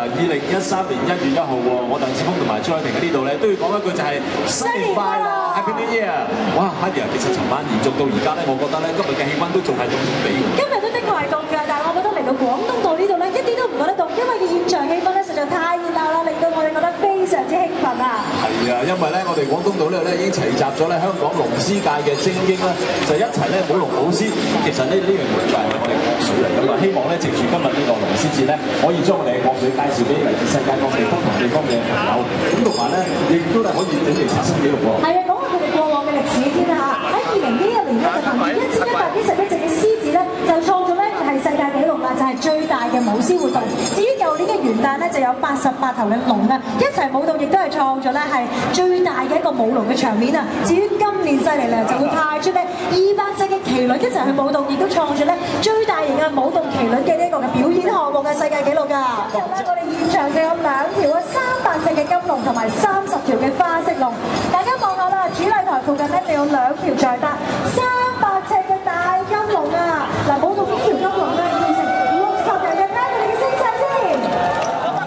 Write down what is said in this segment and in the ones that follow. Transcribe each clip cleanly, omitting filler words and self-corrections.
2013年1月1號喎，我鄧志峰同埋朱海婷喺呢度咧都要講一句就係新年快樂 ，Happy New Year！ 哇 ，Happy 啊！其實尋晚延續到而家咧，我覺得咧今日嘅氣温都仲係凍凍地嘅。今日都的確係凍㗎，但係我覺得嚟到廣東道呢度咧一啲都唔覺得凍，因為嘅現場氣氛咧實在太熱鬧啦，令到我哋覺得非常之興奮啊！係啊，因為咧我哋廣東道呢度咧已經齊集咗咧香港龍獅界嘅精英啦，就一齊咧舞龍舞獅。其實呢樣嘢就係我哋國粹嚟㗎嘛，希望咧藉住今日呢個龍獅節咧，可以將我哋嘅國粹介紹俾嚟自世界各地不同地方嘅朋友，咁同埋咧亦都係可以準備刷新紀錄喎。係啊，講下佢哋過往嘅歷史先啦嚇。喺2011年咧就憑住1121隻嘅獅子咧，就創造咧係世界紀錄啦，就係最大嘅舞獅活動。至於舊年嘅元旦咧，就有88頭嘅龍啊，一齊舞動，亦都係創造咧係最大嘅一個舞龍嘅場面啊。至於今年犀利咧，就會派出咧200隻嘅麒麟一齊去舞動，亦都創造咧最大型嘅舞動麒麟嘅呢一個嘅表演項目嘅世界紀錄㗎。今日咧，我哋現場就有2條啊300隻嘅金龍同埋30條嘅花式龍。大家望下啦，主禮台附近咧就有2條在搭300尺嘅大金龍啊！嗱，舞動呢條金龍咧，要成60人嘅拉佢哋嘅聲勢先。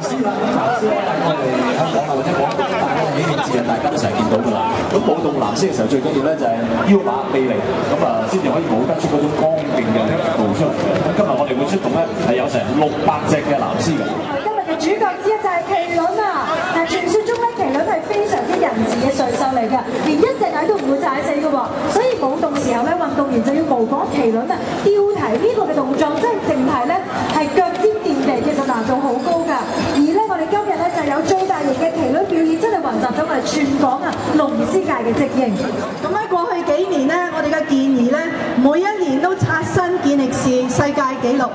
師啦，師啦，我哋香港啊或者廣東大家喜慶節日，大家都成日見到㗎啦。咁舞動藍獅嘅時候，最緊要咧就係腰馬臂力，咁啊先至可以舞得出嗰種剛勁嘅力度出嚟。咁今日我哋會出動咧係有成600隻嘅藍獅嘅。今日嘅主角之一就係麒麟啊！但傳說中咧，麒麟係非常之仁慈嘅瑞獸嚟㗎，連一隻蟻都唔會踩死㗎喎。所以舞動時候咧，運動員就要模仿麒麟啊吊蹄呢個嘅動作，即係淨係咧係腳尖掂地，其實難度好高㗎。而咧我哋今日咧就有最大型嘅麒麟表演，真係雲集咗我哋全港啊龍獅界嘅精英。咁喺過去幾年咧，我哋嘅健兒咧每一年都刷新健力士世界紀錄，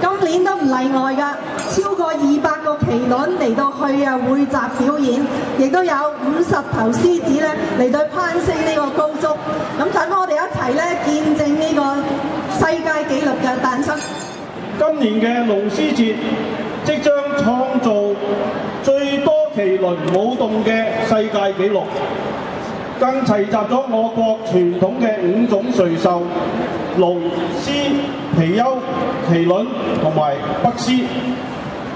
今年都唔例外㗎，超過200個麒麟嚟到去啊匯集表演，亦都有50頭獅子咧嚟到攀升呢個高足。咁等我哋一齊咧見證呢個世界紀錄嘅誕生。今年嘅龍獅節即將創造最多麒麟舞動嘅世界紀錄，更齊集咗我國傳統嘅5種瑞獸：龍、獅、貔貅、麒麟同埋北獅，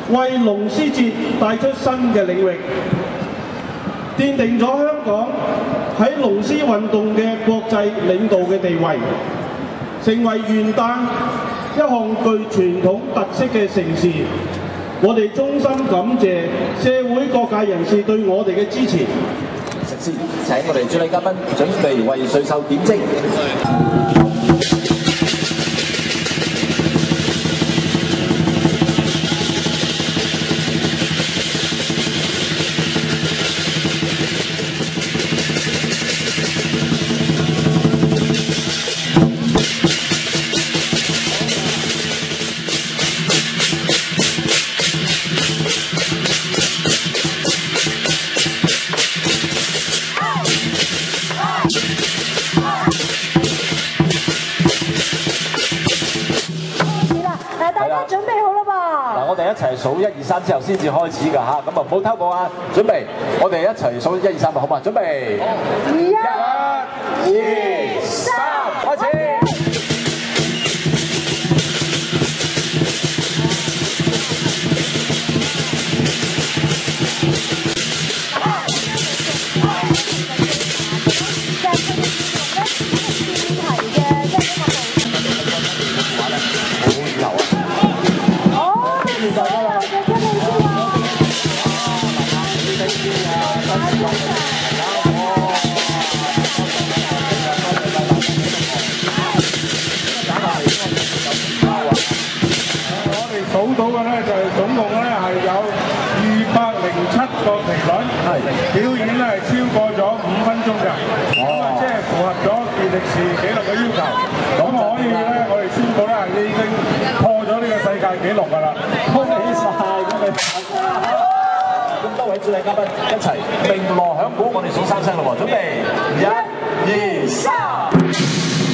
為龍獅節帶出新嘅領域，奠定咗香港喺龍獅運動嘅國際領導嘅地位，成為元旦一項具傳統特色嘅盛事。我哋衷心感謝社會各界人士對我哋嘅支持。先請我哋主禮嘉賓準備為瑞獸點睛。我哋一齊數1、2、3之後先至開始㗎嚇，咁啊唔好偷步啊！準備，我哋一齊數1、2、3，好嘛？準備，1、2、3，開始。數到嘅咧就係總共咧係有207個麒麟，表演咧係超過咗5分鐘嘅，即係符合咗健力士紀錄嘅要求。咁可以咧，我哋宣佈咧係已經破咗呢個世界紀錄㗎啦！恭喜晒，恭喜！咁多位主禮嘉賓一齊鳴鑼響鼓，我哋數3聲咯喎，準備1、2、3。